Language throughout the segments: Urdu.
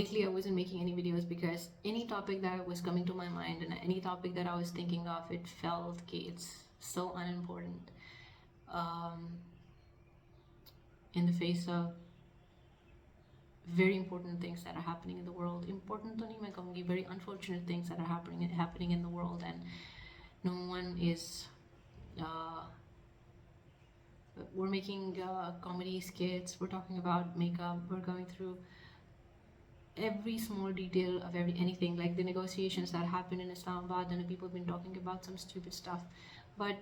lately I wasn't making any videos because any topic that was coming to my mind and any topic that I was thinking of, it felt okay, it's so unimportant in the face of very important things that are happening in the world. Important to nahi main kahungi, very unfortunate things that are happening in the world, and no one is. Uh, we're making comedy skits. We're talking about makeup. We're going through every small detail of anything, like the negotiations that happened in Islamabad, and people have been talking about some stupid stuff, but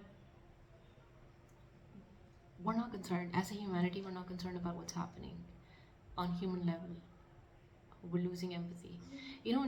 we're not concerned as a humanity. We're not concerned about what's happening on human level. We're losing empathy. You know,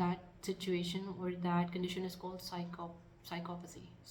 that situation or that condition is called psychopathy.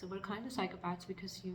So we're kind of psychopaths because you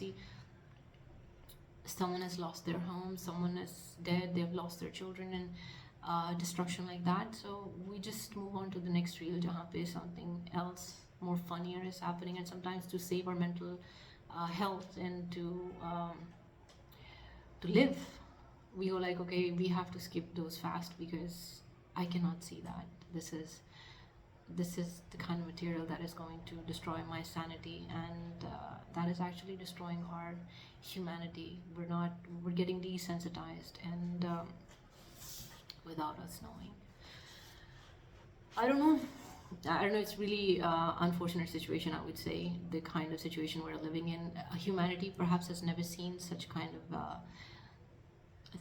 see someone has lost their home, someone is dead, they've lost their children, and destruction like that. So we just move on to the next reel jahan pe something else more funnier is happening, and sometimes to save our mental health and to live, we go like, okay, we have to skip those fast because I cannot see that this is the kind of material that is going to destroy my sanity, and that is actually destroying our humanity. We're getting desensitized, and without us knowing. I don't know, it's really unfortunate situation, I would say, the kind of situation we're living in. Humanity perhaps has never seen such kind of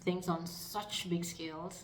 things on such big scales.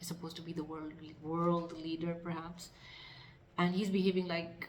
is supposed to be the world leader perhaps, and he's behaving like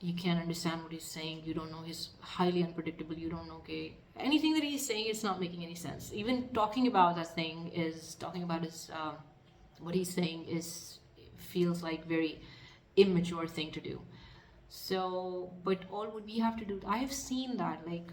You can't understand what he's saying, you don't know, he's highly unpredictable, you don't know okay, anything that he's saying, it's not making any sense. Even talking about that thing is talking about his what he's saying is feels like very immature thing to do. So but all what we have to do, I have seen that, like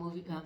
movie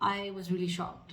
I was really shocked.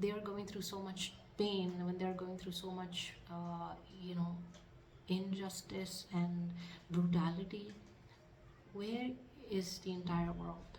they are going through so much pain, when they are going through so much injustice and brutality, where is the entire world?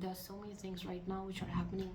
there are so many things right now which are happening,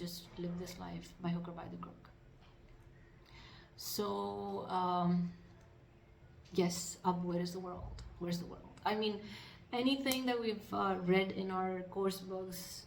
just live this life by hook or by the crook. So yes, where is the world? Where's the world? I mean, anything that we've read in our course books,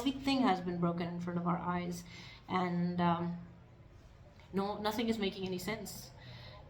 everything has been broken in front of our eyes, and no, nothing is making any sense.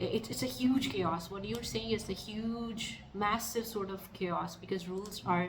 it's a huge chaos. What you're saying is a huge, massive sort of chaos, because rules are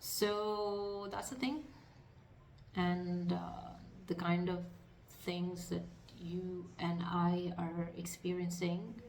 So that's the thing, and the kind of things that you and I are experiencing.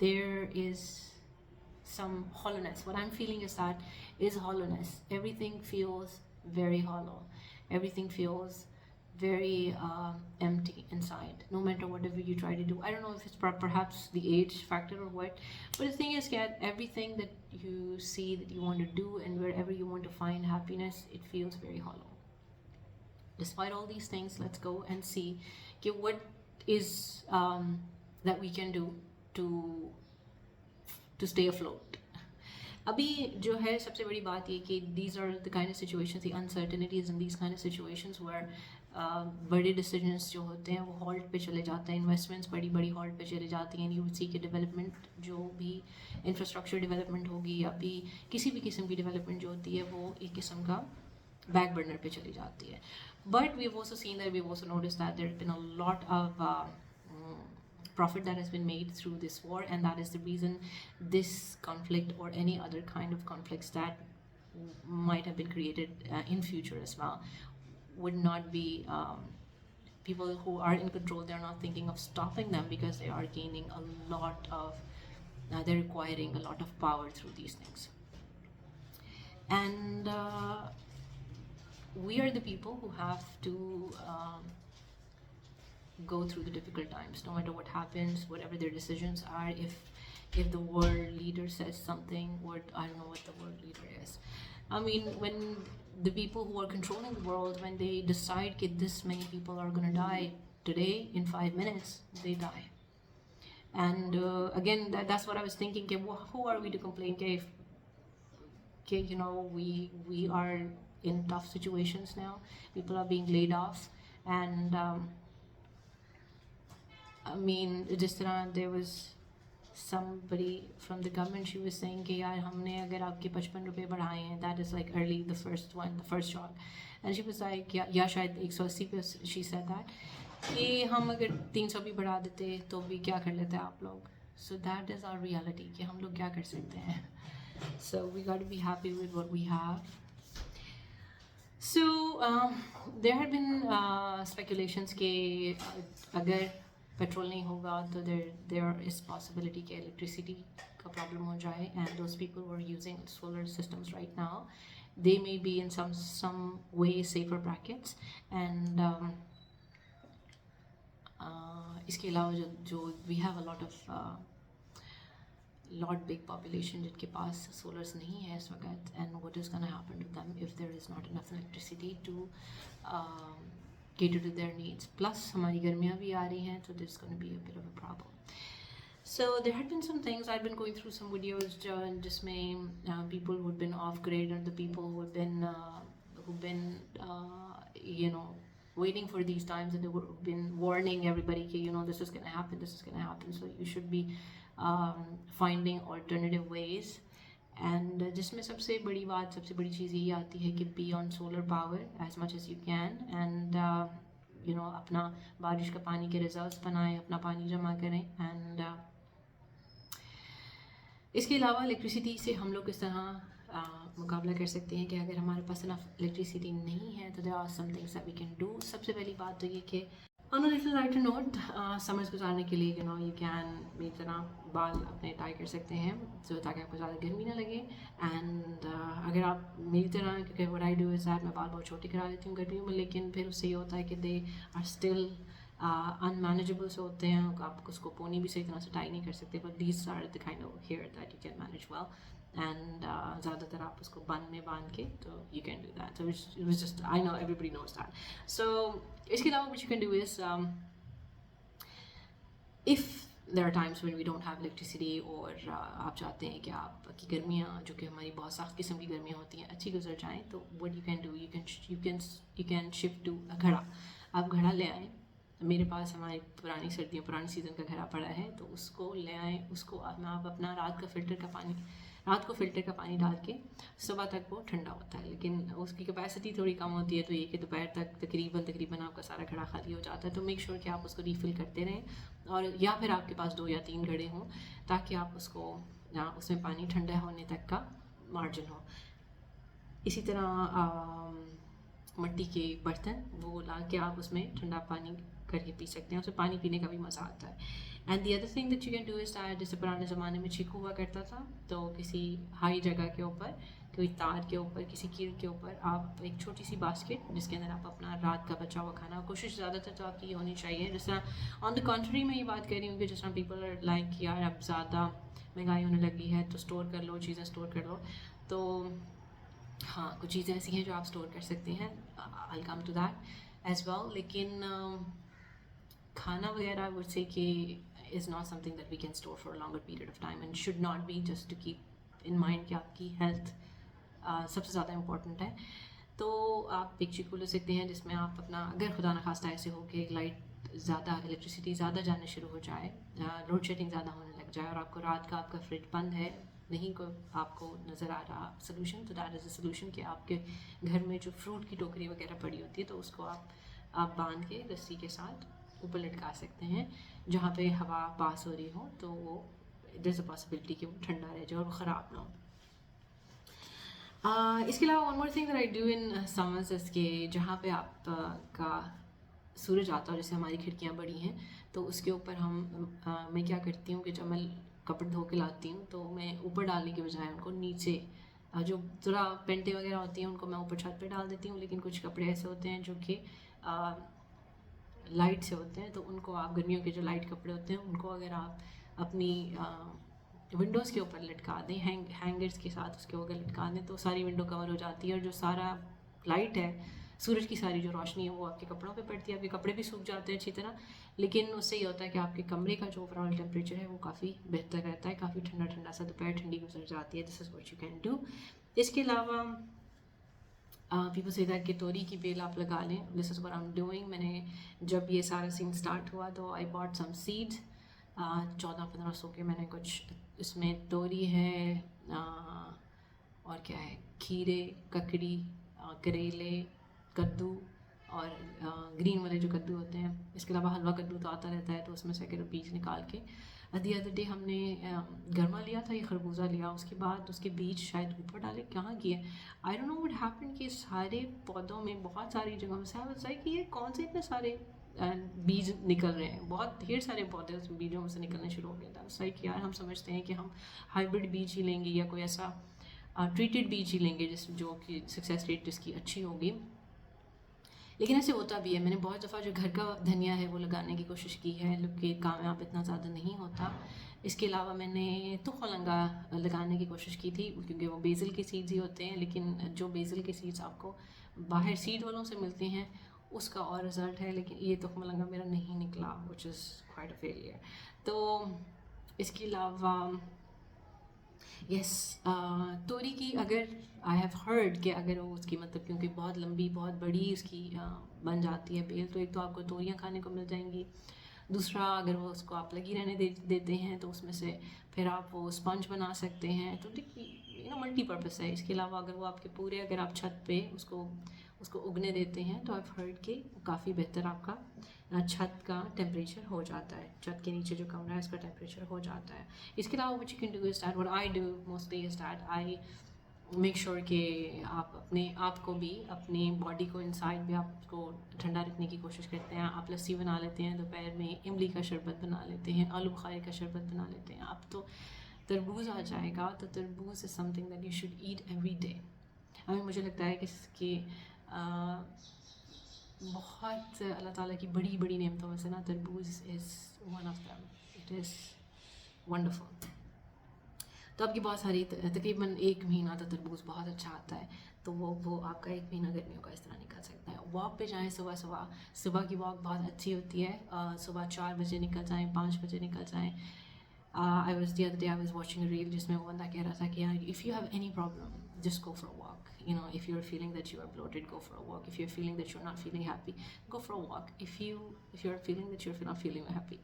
there is some hollowness. What I'm feeling is that is hollowness. Everything feels very hollow. Everything feels very empty inside, no matter whatever you try to do. I don't know if it's perhaps the age factor or what, but the thing is that everything that you see that you want to do and wherever you want to find happiness, it feels very hollow. Despite all these things, let's go and see what is that we can do to stay afloat. ابھی جو ہے سب سے بڑی بات یہ کہ these are the kind of situations, the uncertainties in these kind of situations where بڑے ڈیسیجنس جو ہوتے ہیں وہ ہالٹ پہ چلے جاتے ہیں, انویسٹمنٹس بڑی ہالٹ پہ چلے جاتی ہیں. یو سی کہ ڈیولپمنٹ جو بھی انفراسٹرکچر ڈیولپمنٹ ہوگی یا بھی کسی بھی قسم کی ڈیولپمنٹ جو ہوتی ہے وہ ایک قسم کا بیک برنر پہ چلی جاتی ہے. But we have also seen that, we have also noticed that there been a lot of profit that has been made through this war, and that is the reason this conflict or any other kind of conflicts that might have been created in future as well would not be people who are in control, they're not thinking of stopping them because they are gaining a lot of they're acquiring a lot of power through these things. And we are the people who have to go through the difficult times, no matter what happens, whatever their decisions are. If the world leader says something, or I don't know what the world leader is. I mean, when the people who are controlling the world, when they decide that this many people are going to die today in 5 minutes, they die. And again, that's what I was thinking, who are we to complain if you know we are in tough situations now, people are being laid off, and I mean, جس طرح there was somebody from the government, she was saying کہ یار ہم نے اگر آپ کے 55 روپے بڑھائے ہیں, that is like early the first shock, and she was like یا شاید 180 پہ she said that کہ ہم اگر 300 بھی بڑھا دیتے تو بھی کیا کر لیتے آپ لوگ. So that is our reality کہ ہم لوگ کیا کر سکتے ہیں. So we got to be happy with what we have. So there had been speculations کہ اگر پیٹرول نہیں ہوگا تو there is possibility کہ electricity کا problem ہو جائے, and those people who are using solar systems right now, they may be in some way safer brackets. And اس کے علاوہ جو we have a lot big population جن کے پاس سولرس نہیں ہے اس وقت, and what is going to happen to them if there is not enough electricity to cater to their needs. Plus ہماری گرمیاں بھی آ رہی ہیں, so there's going to be a bit of a problem. So there had been some things, I've been going through some videos جس میں people who had been off grid, or the people who have been you know waiting for these times, and they would have been warning everybody کہ you know this is going to happen, so you should be finding alternative ways. And جس میں سب سے بڑی بات, سب سے بڑی چیز یہ آتی ہے کہ be on solar power as much as you can, and you know اپنا بارش کا پانی کے ریزروز بنائیں, اپنا پانی جمع کریں. اینڈ اس کے علاوہ الیکٹریسٹی سے ہم لوگ اس طرح مقابلہ کر سکتے ہیں کہ اگر ہمارے پاس انف الیکٹریسٹی نہیں ہے تو there are some things that we can do. سب سے پہلی بات تو یہ کہ on a little lighter note, summers گزارنے کے لیے you can میری طرح بال اپنے ٹائی کر سکتے ہیں, so تاکہ آپ کو زیادہ گرمی نہ لگے. اینڈ اگر آپ میری طرح, کیونکہ what I do is that میں بال بہت چھوٹے کرا لیتی ہوں گرمیوں میں, لیکن پھر اس سے یہ ہوتا ہے کہ they are still unmanageable سے ہوتے ہیں, آپ اس کو پونی بھی صحیح طرح سے ٹائی نہیں کر سکتے, but these are the kind of hair that you can manage well. And زیادہ تر آپ اس کو بن میں باندھ کے, تو you can do that. So it was just, I know everybody knows that. So اس کے علاوہ what you can do is if there are times when we don't have electricity, اور آپ چاہتے ہیں کہ آپ کی گرمیاں جو کہ ہماری بہت سخت قسم کی گرمیاں ہوتی ہیں اچھی گزر جائیں, تو what you can do, you can shift to گھڑا. آپ گھڑا لے آئیں. میرے پاس ہماری پرانی سیزن کا گھڑا پڑا ہے, تو اس کو لے آئیں. اس کو آپ اپنا رات کو فلٹر کا پانی ڈال کے صبح تک وہ ٹھنڈا ہوتا ہے, لیکن اس کی کیپیسٹی تھوڑی کم ہوتی ہے, تو یہ کہ دوپہر تک تقریباً آپ کا سارا گھڑا خالی ہو جاتا ہے. تو میک شیور کہ آپ اس کو ریفل کرتے رہیں, اور یا پھر آپ کے پاس 2 یا 3 گھڑے ہوں, تاکہ آپ اس میں پانی ٹھنڈا ہونے تک کا مارجن ہو. اسی طرح مٹی کے برتن وہ لا کے آپ اس میں ٹھنڈا پانی کر کے پی سکتے ہیں, اس میں پانی پینے کا بھی مزہ آتا ہے. And the other thing that you can do is that, جیسے پرانے زمانے میں چیکو ہوا کرتا تھا, تو کسی ہائی جگہ کے اوپر کوئی تار کے اوپر, کسی کیل کے اوپر آپ ایک چھوٹی سی باسکٹ جس کے اندر آپ اپنا رات کا بچا ہوا کھانا, کوشش زیادہ تر تو آپ کی یہ ہونی چاہیے. جس طرح آن دا کنٹری میں یہ بات کر رہی ہوں کہ جس طرح پیپل آر لائک یار اب زیادہ مہنگائی ہونے لگی ہے تو اسٹور کر لو, چیزیں اسٹور کر لو. تو ہاں کچھ چیزیں ایسی ہیں جو آپ اسٹور کر سکتے ہیں, I'll come to that as well. لیکن کھانا وغیرہ I would say کہ is not something that we can store for a longer period of time and should not be, just to keep in mind کہ آپ کی ہیلتھ سب سے زیادہ امپورٹنٹ ہے. تو آپ ایک چیز کو لے سکتے ہیں جس میں آپ اپنا, اگر خدا نخواستہ ایسے ہو کہ لائٹ زیادہ, الیکٹریسٹی زیادہ جانے شروع ہو جائے, لوڈ شیڈنگ زیادہ ہونے لگ جائے اور آپ کو رات کا آپ کا فریج بند ہے, نہیں کو آپ کو نظر آ رہا سلوشن, تو دیٹ از اے سلوشن کہ آپ کے گھر میں جو فروٹ کی ٹوکری وغیرہ پڑی ہوتی ہے تو اس کو آپ باندھ کے رسی کے ساتھ اوپر لٹکا سکتے ہیں جہاں پہ ہوا پاس ہو رہی ہو, تو وہ دیر از اے پاسبلٹی کہ وہ ٹھنڈا رہ جائے اور وہ خراب نہ ہو. اس کے علاوہ one more thing that I do in summers is کہ جہاں پہ آپ کا سورج آتا ہے, جیسے ہماری کھڑکیاں بڑی ہیں تو اس کے اوپر میں کیا کرتی ہوں کہ جب میں کپڑے دھو کے لاتی ہوں تو میں اوپر ڈالنے کے بجائے ان کو نیچے, جو ذرا پینٹیں وغیرہ ہوتی ہیں ان کو میں اوپر چھت پہ ڈال دیتی ہوں, لیکن کچھ کپڑے ایسے ہوتے ہیں جو کہ لائٹ سے ہوتے ہیں, تو ان کو آپ گرمیوں کے جو لائٹ کپڑے ہوتے ہیں ان کو اگر آپ اپنی ونڈوز کے اوپر لٹکا دیں, ہینگرز کے ساتھ اس کے اوپر لٹکا دیں, تو ساری ونڈو کور ہو جاتی ہے اور جو سارا لائٹ ہے, سورج کی ساری جو روشنی ہے وہ آپ کے کپڑوں پہ پڑتی ہے. آپ کے کپڑے بھی سوکھ جاتے ہیں اچھی طرح, لیکن اس سے یہ ہوتا ہے کہ آپ کے کمرے کا جو اوور آل ٹیمپریچر ہے وہ کافی بہتر رہتا ہے, کافی ٹھنڈا ٹھنڈا سا, دوپہر ٹھنڈی گزر جاتی ہے. This is what you can do. اس کے علاوہ پیپل سے کہ توری کی بیل آپ لگا لیں. This is what I am doing. میں نے جب یہ سارا سین اسٹارٹ ہوا تو آئی باٹ سم سیڈس, 1400-1500 کے میں نے کچھ, اس میں توری ہے اور کیا ہے, کھیرے, ککڑی, کریلے, کدو اور گرین والے جو کدو ہوتے ہیں. اس کے علاوہ حلوہ کدو تو آتا رہتا ہے, تو اس میں سے اگر بیج نکال کے دی ادر ڈے ہم نے گرما لیا تھا, یہ خربوزہ لیا, اس کے بعد اس کے بیج شاید اوپر ڈالے, کہاں کیے I don't know what happen کہ سارے پودوں میں بہت ساری جگہوں سے بتائی کہ یہ کون سے اتنے سارے بیج نکل رہے ہیں, بہت ڈھیر سارے پودے اس بیجوں میں سے نکلنے شروع ہو گیا تھا. صحیح کہ یار ہم سمجھتے ہیں کہ ہم ہائیبرڈ بیج ہی لیں گے یا کوئی ایسا ٹریٹڈ بیج ہی لیں گے جو کہ سکسیس ریٹ جس کی اچھی ہوگی, لیکن ایسے ہوتا بھی ہے. میں نے بہت دفعہ جو گھر کا دھنیا ہے وہ لگانے کی کوشش کی ہے, لیکن کامیاب اتنا زیادہ نہیں ہوتا. اس کے علاوہ میں نے تخملنگا لگانے کی کوشش کی تھی, کیونکہ وہ بیزل کے سیڈز ہی ہوتے ہیں, لیکن جو بیزل کے سیڈز آپ کو باہر سیڈ والوں سے ملتے ہیں اس کا اور رزلٹ ہے, لیکن یہ تخملنگا میرا نہیں نکلا, وچ از کوائٹ اے فیلئر. تو اس کے علاوہ یس توری کی, اگر آئی ہیو ہرڈ کہ اگر وہ اس کی مطلب کیونکہ بہت لمبی بہت بڑی اس کی بن جاتی ہے بیل, تو ایک تو آپ کو توریاں کھانے کو مل جائیں گی, دوسرا اگر وہ اس کو آپ لگی رہنے دیتے ہیں تو اس میں سے پھر آپ وہ اسپنج بنا سکتے ہیں, تو ملٹی پرپز ہے. اس کے علاوہ اگر وہ آپ کے پورے, اگر آپ چھت پہ اس کو اگنے دیتے ہیں تو آئی ہرڈ کہ کافی بہتر آپ کا چھت کا ٹیمپریچر ہو جاتا ہے, چھت کے نیچے جو کمرہ ہے اس کا ٹیمپریچر ہو جاتا ہے. اس کے علاوہ which you can do is that, what I do mostly is that I make sure کہ آپ اپنے آپ کو بھی, اپنی باڈی کو انسائڈ بھی آپ کو ٹھنڈا رکھنے کی کوشش کرتے ہیں. آپ لسی بنا لیتے ہیں, دوپہر میں املی کا شربت بنا لیتے ہیں, آلو بخارے کا شربت بنا لیتے ہیں. اب تو تربوز آ جائے گا, تو تربوز is something that you should eat every day. مجھے لگتا ہے کہ بہت اللہ تعالیٰ کی بڑی بڑی نعمتوں میں سے نا تربوز is one of them, it is wonderful. تو آپ کی بہت ساری تقریباً 1 مہینہ تو تربوز بہت اچھا آتا ہے, تو وہ آپ کا 1 مہینہ گرمیوں کا اس طرح نکل سکتا ہے. واک پہ جائیں صبح کی واک بہت اچھی ہوتی ہے. صبح 4 بجے نکل جائیں, 5 بجے نکل جائیں. I was the other day I was watching a reel جس میں وہ بندہ کہہ رہا تھا کہ if you have any problem just go for a walk. If you're feeling that you are bloated, go for a walk. If you're feeling that you're not feeling happy, go for a walk. If you're feeling that you're not feeling happy,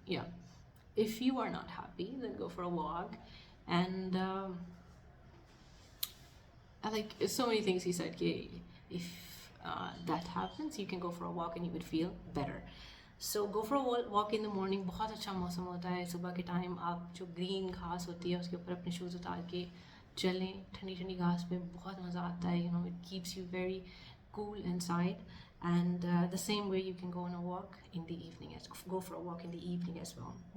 if you are not happy, then go for a walk. And I like so many things he said. If that happens, you can go for a walk and you would feel better. So go for a walk in the morning. بہت اچھا موسم ہوتا ہے صبح کے ٹائم. آپ جو گرین گھاس ہوتی ہے اس کے اوپر اپنے شوز اتار کے چلیں, ٹھنڈی ٹھنڈی گھاس پہ بہت مزہ آتا ہے. It keeps you very cool inside. And the same way you can go on a walk in the evening, go for a walk in the evening as well.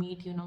meat, you know,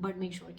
but make sure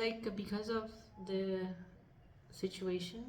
like because of the situation,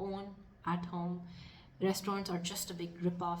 own at home. Restaurants are just a big rip off,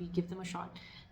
we give them a shot,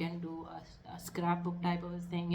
can do a scrapbook type of thing,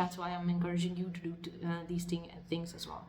That's why I'm encouraging you to do these things as well.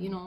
you know,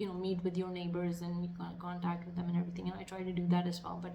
you know, meet with your neighbors and you contact with them and everything, and I try to do that as well, but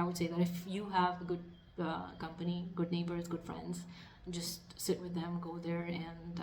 I would say that if you have a good company, good neighbors, good friends, just sit with them, go there, and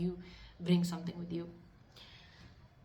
you bring something with you,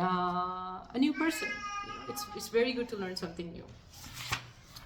a new person. It's very good to learn something new.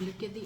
look at the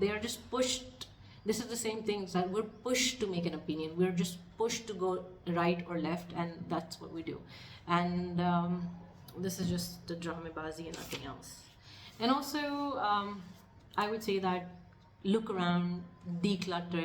they are just pushed. This is the same thing that we're pushed to make an opinion, we're just pushed to go right or left, and that's what we do. And this is just the dramabazi and nothing else. And also I would say that look around, declutter,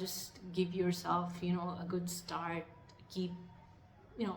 Just give yourself, you know, a good start. Keep, you know,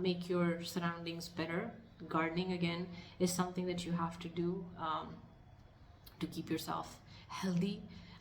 Make your surroundings better. Gardening again is something that you have to do to keep yourself healthy.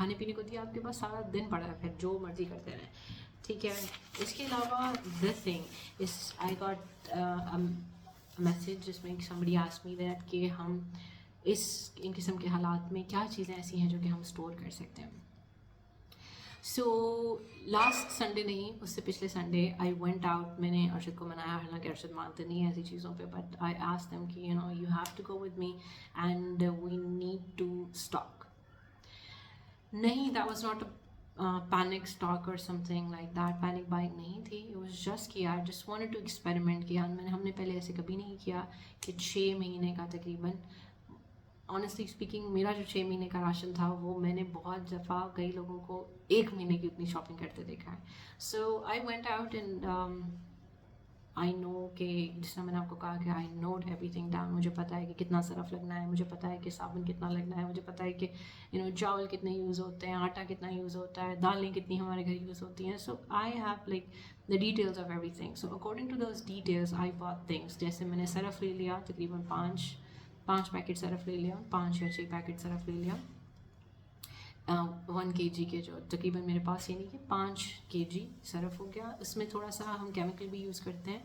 کھانے پینے کو دیا, آپ کے پاس سارا دن پڑا ہے, پھر جو مرضی کرتے رہیں, ٹھیک ہے. اس کے علاوہ this thing is I got message جس میں somebody asked me that کہ ہم ان قسم کے حالات میں کیا چیزیں ایسی ہیں جو کہ ہم اسٹور کر سکتے ہیں. سو لاسٹ سنڈے نہیں, اس سے پچھلے سنڈے آئی وینٹ آؤٹ. میں نے ارشد کو منایا, حالانکہ ارشد مانتے نہیں ہیں ایسی چیزوں پہ, بٹ آئی آسک دیم کہ you have to go with me and we need to stock. نہیں, that was not panic stock اور something like that, panic buying نہیں تھی. اٹ واز جسٹ کہ I just wanted to experiment کیا. ہم نے پہلے ایسے کبھی نہیں کیا کہ 6 مہینے کا تقریباً, آنیسٹلی اسپیکنگ میرا جو 6 مہینے کا راشن تھا وہ میں نے بہت دفعہ کئی لوگوں کو 1 مہینے کی اتنی شاپنگ کرتے دیکھا ہے. So I went out and I know کہ جس طرح میں نے آپ کو کہا کہ I note everything down. مجھے پتہ ہے کہ کتنا صرف لگنا ہے, مجھے پتہ ہے کہ صابن کتنا لگنا ہے, مجھے پتہ ہے کہ چاول کتنے یوز ہوتے ہیں, آٹا کتنا یوز ہوتا ہے, دالیں کتنی ہمارے گھر یوز ہوتی ہیں. So I have like the details of everything. So according to those details I bought things. جیسے میں نے صرف لے لیا تقریباً 5 پیکٹ صرف لے لیا, 5 یا 6 پیکٹ صرف لے لیا 1 kg کے, جو تقریباً میرے پاس یعنی کہ 5 kg صرف ہو گیا. اس میں تھوڑا سا ہم کیمیکل بھی یوز کرتے ہیں,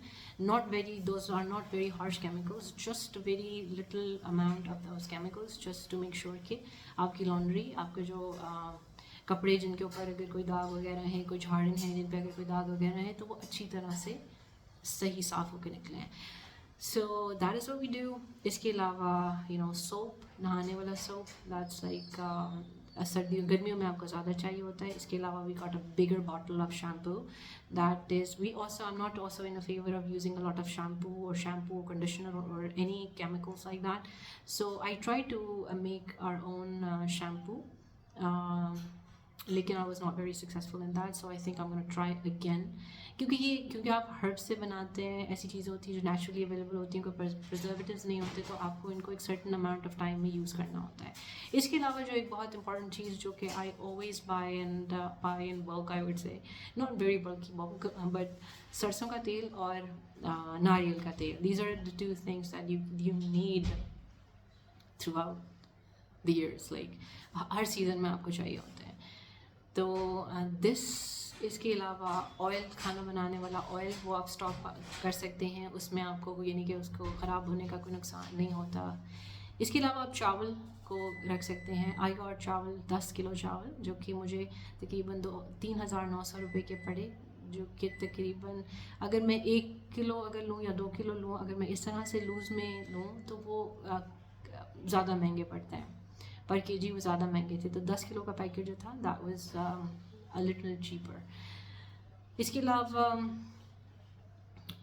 those are not very harsh chemicals, just very little amount of those chemicals just to make sure کہ آپ کی لانڈری, آپ کے جو کپڑے جن کے اوپر اگر کوئی داغ وغیرہ ہے, کوئی جھاڑن ہے جن پہ اگر کوئی داغ وغیرہ ہے, تو وہ اچھی طرح سے صحیح صاف ہو کے نکلے ہیں. So that is what we do. اس کے علاوہ سوپ, نہانے والا سوپ, دیٹس لائک گرمیوں میں آپ کو زیادہ چاہیے ہوتا ہے. اس کے علاوہ we got a bigger bottle of shampoo. That is we also I am not also in favour of using a lot of shampoo conditioner اور any chemicals like that. So I try to make our own shampoo, لیکن I was not very successful in that. So I think I am gonna try again, کیونکہ آپ ہرب سے بناتے ہیں, ایسی چیزیں ہوتی ہیں جو نیچرلی اویلیبل ہوتی ہیں, کوئی پرزرویٹیوز نہیں ہوتے, تو آپ کو ان کو ایک سرٹن اماؤنٹ آف ٹائم میں یوز کرنا ہوتا ہے. اس کے علاوہ جو ایک بہت امپورٹنٹ چیز جو کہ I always buy in bulk, I would say not very bulky bulk, but سرسوں کا تیل اور ناریل کا تیل, these are the 2 things that you need throughout the years, like ہر سیزن میں آپ کو چاہیے ہوتا ہے. تو اس کے علاوہ آئل, کھانا بنانے والا آئل, وہ آپ اسٹاک کر سکتے ہیں. اس میں آپ کو یعنی کہ اس کو خراب ہونے کا کوئی نقصان نہیں ہوتا. اس کے علاوہ آپ چاول کو رکھ سکتے ہیں. آئی گاٹ چاول 10 کلو چاول, جو کہ مجھے تقریباً 3,900 روپے کے پڑے, جو کہ تقریباً اگر میں 1 کلو اگر لوں یا 2 کلو لوں, اگر میں اس طرح سے لوز میں لوں تو وہ زیادہ مہنگے پڑتے ہیں, پر کے جی وہ زیادہ مہنگے تھے. تو 10 کلو کا پیکٹ جو تھا that was a little cheaper. اس کے علاوہ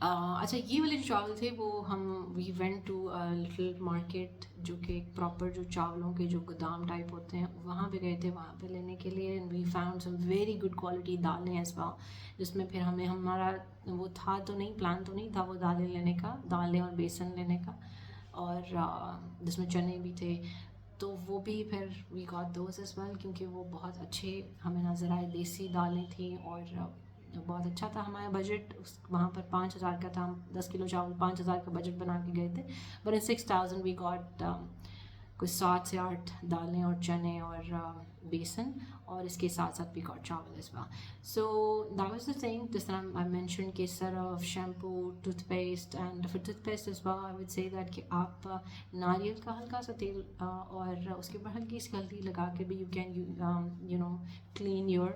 اچھا, یہ والے جو چاول تھے وہ we went to little market, جو کہ ایک پراپر جو چاولوں کے جو گودام ٹائپ ہوتے ہیں وہاں پہ گئے تھے, وہاں پہ لینے کے لیے. We found some very good quality دالیں ایز ویل, جس میں پھر ہمارا وہ تھا تو نہیں, پلان تو نہیں تھا وہ دالیں لینے کا, دالیں اور بیسن لینے کا, اور جس میں چنے بھی تھے, تو وہ بھی پھر we got those as well, کیونکہ وہ بہت اچھے ہمیں نظر آئے. دیسی دالیں تھیں اور بہت اچھا تھا. ہمارا بجٹ وہاں پر 5,000 کا تھا. ہم 10 کلو چاول 5,000 کا بجٹ بنا کے گئے تھے, بٹ ان 6,000 وی گاٹ کچھ 7 سے 8 دالیں اور چنے اور بیسن, اور اس کے ساتھ ساتھ بھی گاٹ چاول as well. So that was the thing. جس طرح آئی مینشن کہ Surf, shampoo, toothpaste, and for toothpaste as well I would say that کہ آپ ناریل کا ہلکا سا تیل اور اس کے اوپر ہلکی سی ہلدی لگا کے بھی you can clean your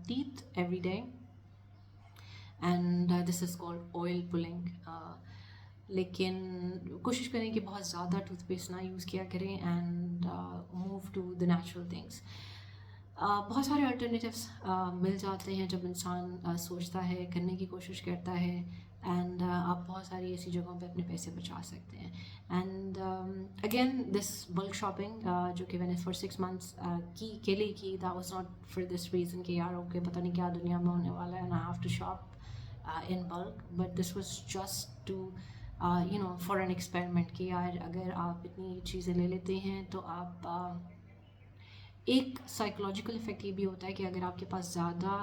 teeth every day, and this is called oil پلنگ. لیکن کوشش کریں کہ بہت زیادہ ٹوتھ پیسٹ نہ یوز کیا کریں, and move to the natural things. بہت سارے الٹرنیٹیوس مل جاتے ہیں جب انسان سوچتا ہے, کرنے کی کوشش کرتا ہے, اینڈ آپ بہت ساری ایسی جگہوں پہ اپنے پیسے بچا سکتے ہیں. And again this bulk shopping جو کہ میں نے فار 6 months کے لیے کی, that was not for this reason کہ یار اوکے پتہ نہیں کیا دنیا میں ہونے والا ہے, and I have to shop in bulk, but this was just to for an experiment کہ یار اگر آپ اتنی چیزیں لے لیتے ہیں تو آپ ایک سائیکولوجیکل افیکٹ یہ بھی ہوتا ہے کہ اگر آپ کے پاس زیادہ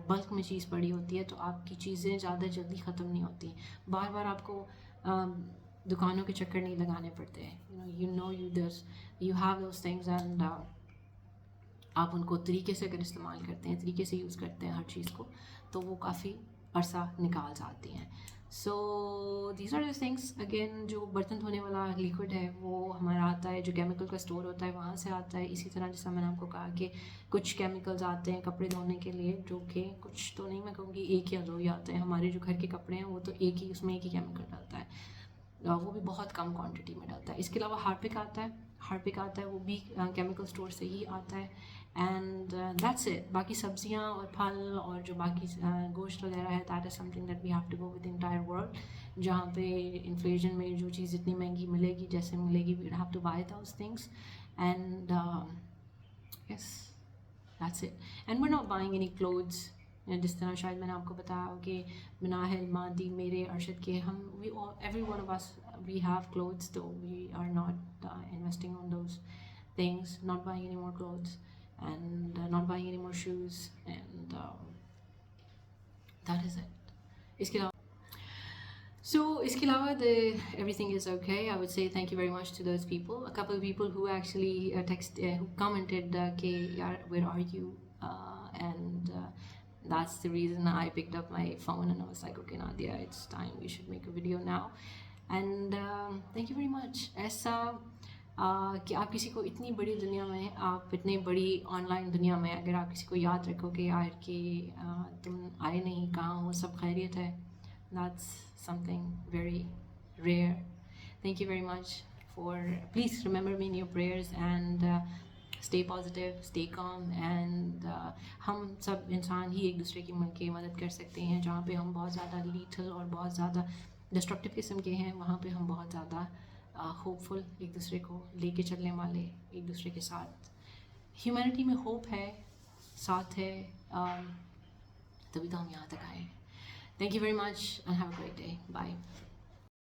بلک میں چیز پڑی ہوتی ہے تو آپ کی چیزیں زیادہ جلدی ختم نہیں ہوتی, بار بار آپ کو دکانوں کے چکر نہیں لگانے پڑتے ہیں. you have those things, and آپ ان کو طریقے سے اگر استعمال کرتے ہیں, طریقے سے یوز کرتے ہیں ہر چیز کو, تو وہ کافی عرصہ نکال جاتی ہیں. So these are the things. Again جو برتن دھونے والا لیکوڈ ہے وہ ہمارا آتا ہے, جو کیمیکل کا اسٹور ہوتا ہے وہاں سے آتا ہے. اسی طرح جیسا میں نے آپ کو کہا کہ کچھ کیمیکلز آتے ہیں کپڑے دھونے کے لیے, جو کہ کچھ تو نہیں, میں کہوں گی ایک یا دو ہی آتے ہیں. ہمارے جو گھر کے کپڑے ہیں وہ تو ایک ہی, اس میں ایک ہی کیمیکل ڈالتا ہے, وہ بھی بہت کم کوانٹٹی میں ڈالتا ہے. اس کے علاوہ ہارپک آتا ہے, ہارپک آتا ہے, وہ بھی کیمیکل اسٹور سے ہی آتا ہے. And that's it. باقی سبزیاں اور پھل اور جو باقی گوشت وغیرہ ہے, that is something that we have to go with entire world. جہاں پہ انفلیشن میں جو چیز اتنی مہنگی ملے گی, جیسے ملے گی, we have to buy those things. And yes, that's it. And we are not buying any clothes. جس طرح شاید میں نے آپ کو بتایا کہ مناہل, مادی, میرے, ارشد کے, ہم every one of us we have clothes, تو we are not investing on those things, not buying any more clothes and not buying any more shoes, and that is it. اس کے علاوہ everything is okay. I would say thank you very much to those people, a couple of people who actually who commented کہ yaar, where are you, and that's the reason I picked up my phone and I was like, okay Nadia, it's time, we should make a video now. And thank you very much. ایسا کہ آپ کسی کو اتنی بڑی دنیا میں, آپ اتنی بڑی آن لائن دنیا میں, اگر آپ کسی کو یاد رکھو کہ یار کہ تم آئے نہیں, کہاں ہو, سب خیریت ہے, that's something very rare. Thank you very much for, please remember me in your prayers, and stay positive, stay calm. And ہم سب انسان ہی ایک دوسرے کی مدد کر سکتے ہیں. جہاں پہ ہم بہت زیادہ لیتھل اور بہت زیادہ ڈسٹرکٹیو قسم کے ہیں, وہاں پہ ہم بہت زیادہ ہوپ فل, ایک دوسرے کو لے کے چلنے والے, ایک دوسرے کے ساتھ. ہیومینٹی میں ہوپ ہے, ساتھ ہے, تبھی تو ہم یہاں تک آئے. Thank you very much and have a great day. Bye.